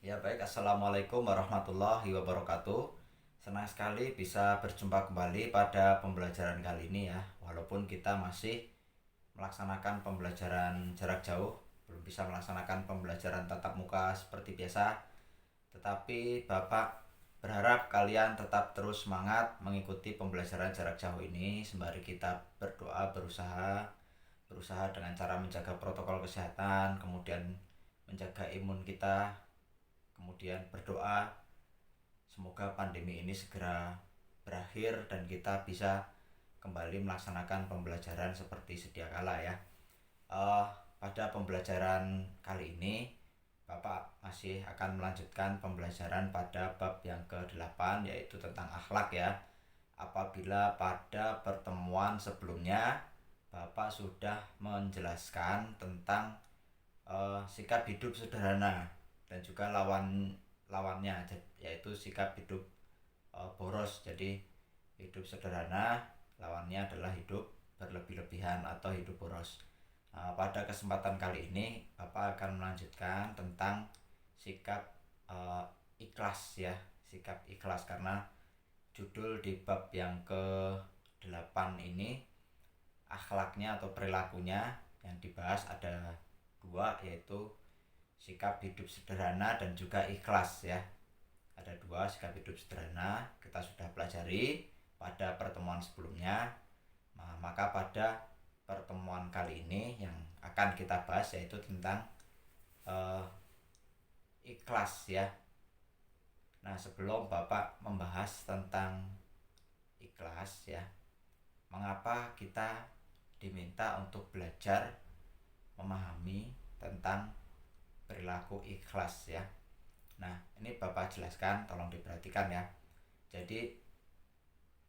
Ya baik, Assalamualaikum warahmatullahi wabarakatuh. Senang sekali bisa berjumpa kembali pada pembelajaran kali ini ya. Walaupun kita masih melaksanakan pembelajaran jarak jauh, belum bisa melaksanakan pembelajaran tatap muka seperti biasa, tetapi Bapak berharap kalian tetap terus semangat mengikuti pembelajaran jarak jauh ini sembari kita berdoa, berusaha dengan cara menjaga protokol kesehatan, kemudian menjaga imun kita, kemudian berdoa semoga pandemi ini segera berakhir dan kita bisa kembali melaksanakan pembelajaran seperti sedia kala ya. Uh, Pada pembelajaran kali ini Bapak masih akan melanjutkan pembelajaran pada bab yang ke-8 yaitu tentang akhlak ya. Apabila pada pertemuan sebelumnya Bapak sudah menjelaskan tentang sikap hidup sederhana dan juga lawannya yaitu sikap hidup boros. Jadi hidup sederhana lawannya adalah hidup berlebih-lebihan atau hidup boros. Pada kesempatan kali ini Bapak akan melanjutkan tentang sikap ikhlas ya, sikap ikhlas karena judul di bab yang ke-8 ini akhlaknya atau perilakunya yang dibahas ada dua, yaitu sikap hidup sederhana dan juga ikhlas ya. Ada dua sikap hidup sederhana kita sudah pelajari pada pertemuan sebelumnya. Maka pada pertemuan kali ini yang akan kita bahas yaitu tentang uh, ikhlas ya. Nah, sebelum Bapak membahas tentang ikhlas ya, mengapa kita diminta untuk belajar memahami tentang perilaku ikhlas ya. Nah, ini Bapak jelaskan, tolong diperhatikan ya. Jadi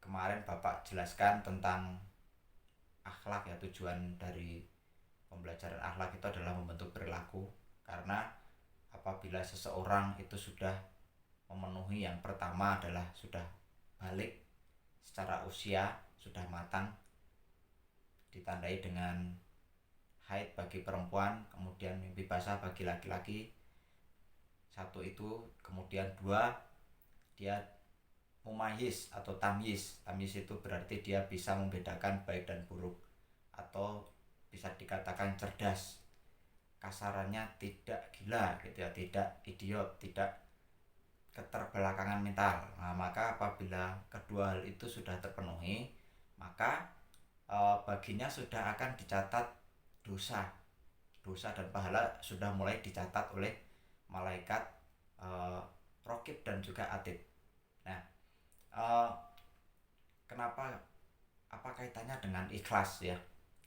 kemarin Bapak jelaskan tentang akhlak ya, tujuan dari pembelajaran akhlak itu adalah membentuk perilaku. Karena apabila seseorang itu sudah memenuhi yang pertama adalah sudah balik secara usia, sudah matang, ditandai dengan haid bagi perempuan, kemudian mimpi basah bagi laki-laki. Satu itu, kemudian dua, dia mumayyiz atau tamyiz. Tamyiz itu berarti dia bisa membedakan baik dan buruk atau bisa dikatakan cerdas. Kasarannya tidak gila gitu ya, tidak idiot, tidak keterbelakangan mental. Nah, maka apabila kedua hal itu sudah terpenuhi, maka baginya sudah akan dicatat dosa. Dosa dan pahala sudah mulai dicatat oleh malaikat Rokib dan juga Atid. Nah, uh, kenapa, apa kaitannya dengan ikhlas ya?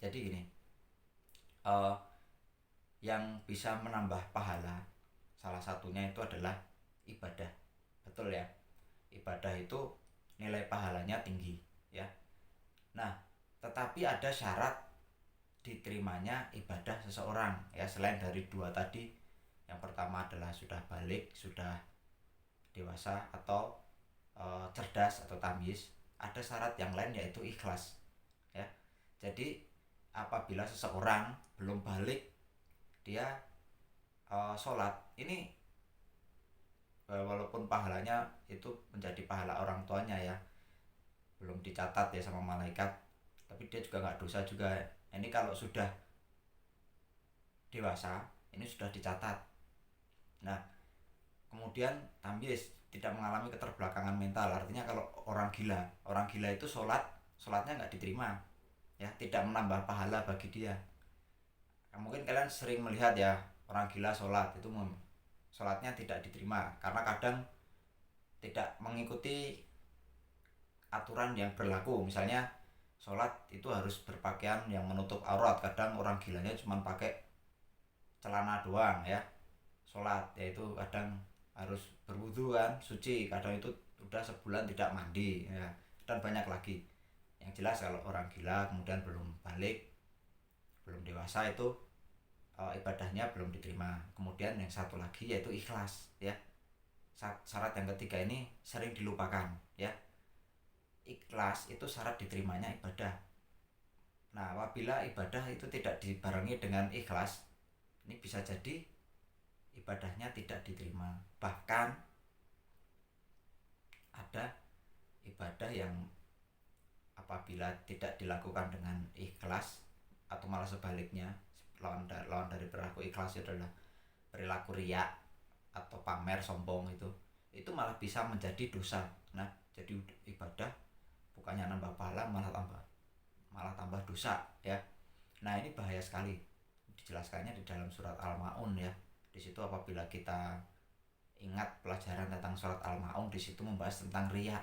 Jadi gini, uh, yang bisa menambah pahala salah satunya itu adalah ibadah, betul ya? Ibadah itu nilai pahalanya tinggi ya. Nah, tetapi ada syarat diterimanya ibadah seseorang ya, selain dari dua tadi. Yang pertama adalah sudah balik, sudah dewasa atau cerdas atau tamyiz. Ada syarat yang lain yaitu ikhlas ya. Jadi apabila seseorang belum balik, dia sholat ini, walaupun pahalanya itu menjadi pahala orang tuanya ya, belum dicatat ya sama malaikat, tapi dia juga nggak dosa juga. Ini kalau sudah dewasa ini sudah dicatat. Nah, kemudian tamyiz, tidak mengalami keterbelakangan mental. Artinya kalau orang gila itu sholatnya nggak diterima ya, tidak menambah pahala bagi dia. Mungkin kalian sering melihat ya, orang gila sholat itu sholatnya tidak diterima karena kadang tidak mengikuti aturan yang berlaku. Misalnya sholat itu harus berpakaian yang menutup aurat, kadang orang gilanya cuma pakai celana doang ya sholat, yaitu kadang harus berwudu kan, suci, kadang itu udah sebulan tidak mandi ya, dan banyak lagi. Yang jelas kalau orang gila kemudian belum balik, belum dewasa, itu ibadahnya belum diterima. Kemudian yang satu lagi yaitu ikhlas ya. Syarat yang ketiga ini sering dilupakan ya. Ikhlas itu syarat diterimanya ibadah. Nah, apabila ibadah itu tidak dibarengi dengan ikhlas, ini bisa jadi ibadahnya tidak diterima. Bahkan ada ibadah yang apabila tidak dilakukan dengan ikhlas, atau malah sebaliknya, lawan dari perilaku ikhlas itu adalah perilaku riya atau pamer sombong, itu malah bisa menjadi dosa. Nah, jadi ibadah bukannya nambah pahala, malah tambah dosa ya. Nah, ini bahaya sekali. Dijelaskannya di dalam surat Al-Maun ya. Di situ apabila kita ingat pelajaran tentang surat Al-Maun, di situ membahas tentang riya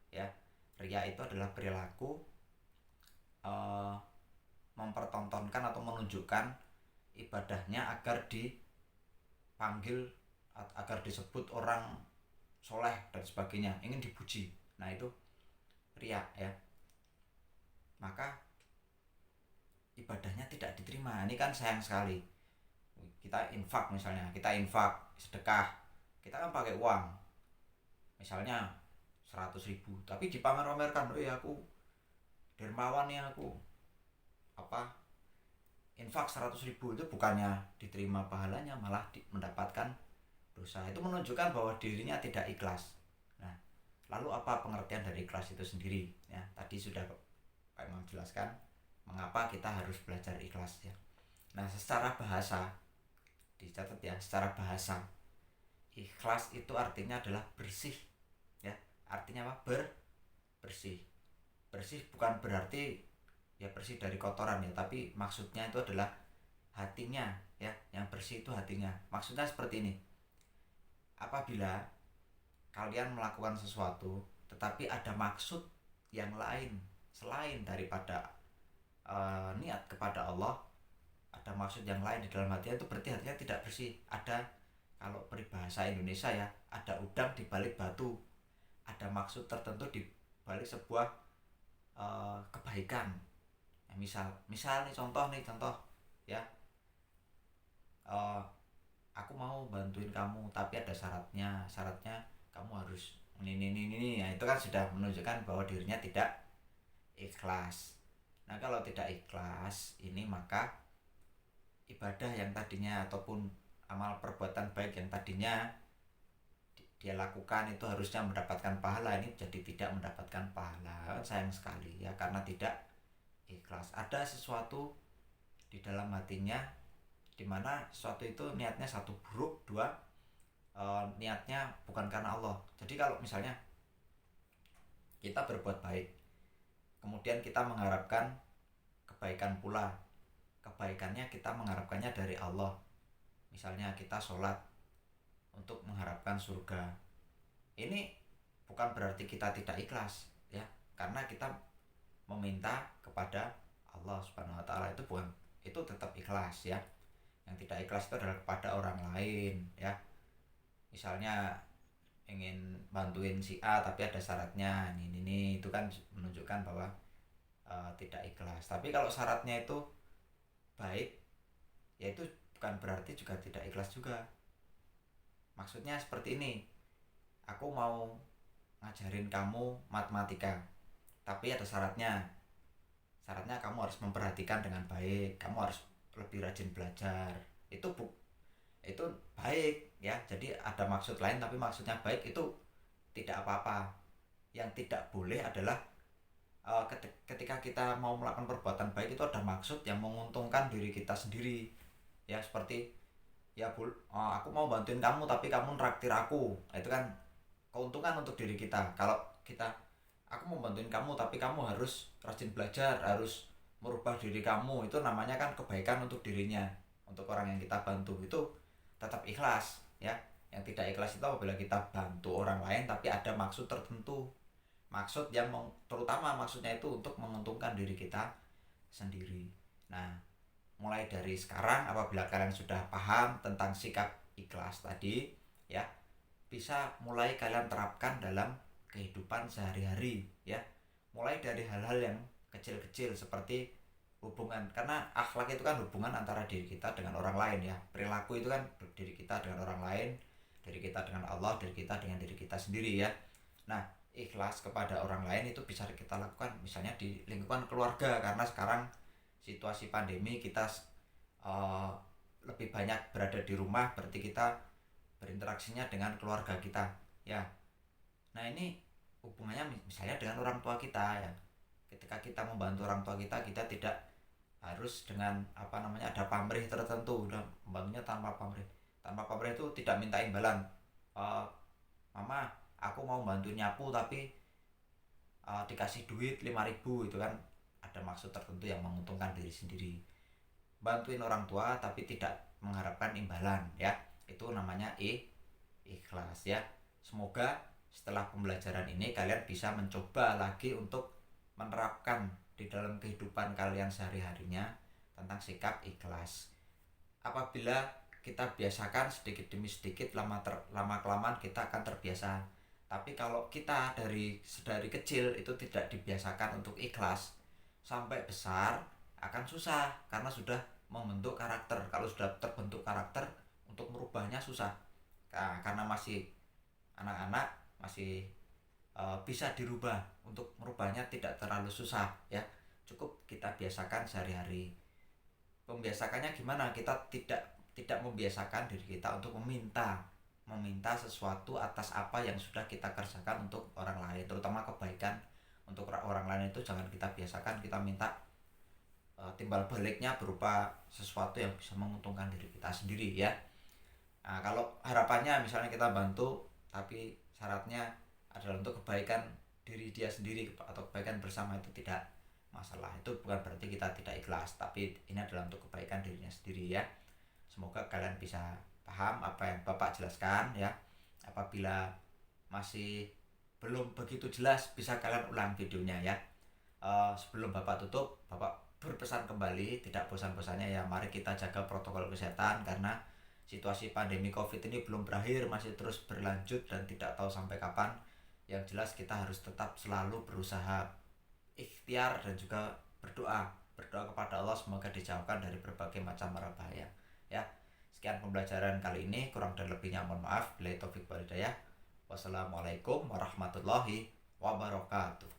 ya. Riya itu adalah perilaku mempertontonkan atau menunjukkan ibadahnya agar dipanggil, agar disebut orang soleh dan sebagainya, ingin dipuji. Nah, itu riya ya. Maka ibadahnya tidak diterima. Ini kan sayang sekali. Kita infak, misalnya kita infak sedekah, kita kan pakai uang, misalnya 100.000, tapi dipamer-pamerkan, aku dermawan nih, aku infak 100.000, itu bukannya diterima pahalanya, malah mendapatkan dosa. Itu menunjukkan bahwa dirinya tidak ikhlas. Nah, lalu apa pengertian dari ikhlas itu sendiri ya? Tadi sudah Pak Imam jelaskan mengapa kita harus belajar ikhlas ya. Nah, secara bahasa, dicatat ya, secara bahasa ikhlas itu artinya adalah bersih ya. Artinya apa? Bersih. Bersih bukan berarti ya bersih dari kotoran ya, tapi maksudnya itu adalah hatinya ya. Yang bersih itu hatinya. Maksudnya seperti ini: apabila kalian melakukan sesuatu tetapi ada maksud yang lain selain daripada niat kepada Allah, ada maksud yang lain di dalam hatinya, itu berarti hatinya tidak bersih. Ada, kalau peribahasa Indonesia ya, ada udang di balik batu. Ada maksud tertentu di balik sebuah kebaikan. Misal nih, contoh ya, aku mau bantuin kamu tapi ada syaratnya kamu harus ini ya. Itu kan sudah menunjukkan bahwa dirinya tidak ikhlas. Nah, kalau tidak ikhlas ini, maka ibadah yang tadinya ataupun amal perbuatan baik yang tadinya dia lakukan itu harusnya mendapatkan pahala, ini jadi tidak mendapatkan pahala. Sayang sekali ya, karena tidak ikhlas. Ada sesuatu di dalam hatinya, dimana sesuatu itu niatnya satu buruk, dua niatnya bukan karena Allah. Jadi kalau misalnya kita berbuat baik, kemudian kita mengharapkan kebaikan pula, kebaikannya kita mengharapkannya dari Allah. Misalnya kita sholat untuk mengharapkan surga, ini bukan berarti kita tidak ikhlas ya, karena kita meminta kepada Allah Subhanahu wa taala, itu tetap ikhlas ya. Yang tidak ikhlas itu adalah kepada orang lain ya. Misalnya ingin bantuin si A tapi ada syaratnya ini, itu kan menunjukkan bahwa tidak ikhlas. Tapi kalau syaratnya itu baik, ya itu bukan berarti juga tidak ikhlas juga. Maksudnya seperti ini: aku mau ngajarin kamu matematika, tapi ada syaratnya kamu harus memperhatikan dengan baik, kamu harus lebih rajin belajar. Itu baik ya. Jadi ada maksud lain tapi maksudnya baik, itu tidak apa-apa. Yang tidak boleh adalah ketika kita mau melakukan perbuatan baik itu ada maksud yang menguntungkan diri kita sendiri ya. Seperti ya, aku mau bantuin kamu tapi kamu nraktir aku, itu kan keuntungan untuk diri kita. Kalau aku mau bantuin kamu tapi kamu harus rajin belajar, harus merubah diri kamu, itu namanya kan kebaikan untuk dirinya, untuk orang yang kita bantu, itu tetap ikhlas ya. Yang tidak ikhlas itu apabila kita bantu orang lain tapi ada maksud tertentu, maksud yang terutama maksudnya itu untuk menguntungkan diri kita sendiri. Nah, mulai dari sekarang apabila kalian sudah paham tentang sikap ikhlas tadi ya, bisa mulai kalian terapkan dalam kehidupan sehari-hari ya. Mulai dari hal-hal yang kecil-kecil seperti hubungan, karena akhlak itu kan hubungan antara diri kita dengan orang lain ya. Perilaku itu kan diri kita dengan orang lain, diri kita dengan Allah, diri kita dengan diri kita sendiri ya. Nah, ikhlas kepada orang lain itu bisa kita lakukan misalnya di lingkungan keluarga, karena sekarang situasi pandemi kita lebih banyak berada di rumah, berarti kita berinteraksinya dengan keluarga kita ya. Nah ini hubungannya misalnya dengan orang tua kita ya. Ketika kita membantu orang tua kita, kita tidak harus dengan apa namanya ada pamrih tertentu, udah membantunya tanpa pamrih. Tanpa pamrih itu tidak minta imbalan. Eh, Mama, aku mau bantu nyapu tapi dikasih duit 5.000 itu kan ada maksud tertentu yang menguntungkan diri sendiri. Bantuin orang tua tapi tidak mengharapkan imbalan ya. Itu namanya ikhlas ya. Semoga setelah pembelajaran ini kalian bisa mencoba lagi untuk menerapkan di dalam kehidupan kalian sehari-harinya tentang sikap ikhlas. Apabila kita biasakan sedikit demi sedikit, lama kelamaan kita akan terbiasa. Tapi kalau kita dari kecil itu tidak dibiasakan untuk ikhlas, sampai besar akan susah karena sudah membentuk karakter. Kalau sudah terbentuk karakter, untuk merubahnya susah. Nah, karena masih anak-anak, masih bisa dirubah. Untuk merubahnya tidak terlalu susah ya. Cukup kita biasakan sehari-hari. Membiasakannya gimana? Kita tidak membiasakan diri kita untuk meminta sesuatu atas apa yang sudah kita kerjakan untuk orang lain, terutama kebaikan untuk orang lain. Itu jangan kita biasakan kita minta timbal baliknya berupa sesuatu yang bisa menguntungkan diri kita sendiri ya. Nah, kalau harapannya misalnya kita bantu tapi syaratnya adalah untuk kebaikan diri dia sendiri atau kebaikan bersama, itu tidak masalah. Itu bukan berarti kita tidak ikhlas, tapi ini adalah untuk kebaikan dirinya sendiri ya. Semoga kalian bisa paham apa yang Bapak jelaskan ya. Apabila masih belum begitu jelas, bisa kalian ulang videonya ya. Sebelum Bapak tutup, Bapak berpesan kembali, tidak bosan-bosannya ya, mari kita jaga protokol kesehatan karena situasi pandemi COVID ini belum berakhir, masih terus berlanjut dan tidak tahu sampai kapan. Yang jelas kita harus tetap selalu berusaha ikhtiar dan juga berdoa kepada Allah semoga dijauhkan dari berbagai macam mara bahaya ya. Sekian pembelajaran kali ini, kurang dan lebihnya mohon maaf. Billahi taufik wal hidayah. Wassalamualaikum warahmatullahi wabarakatuh.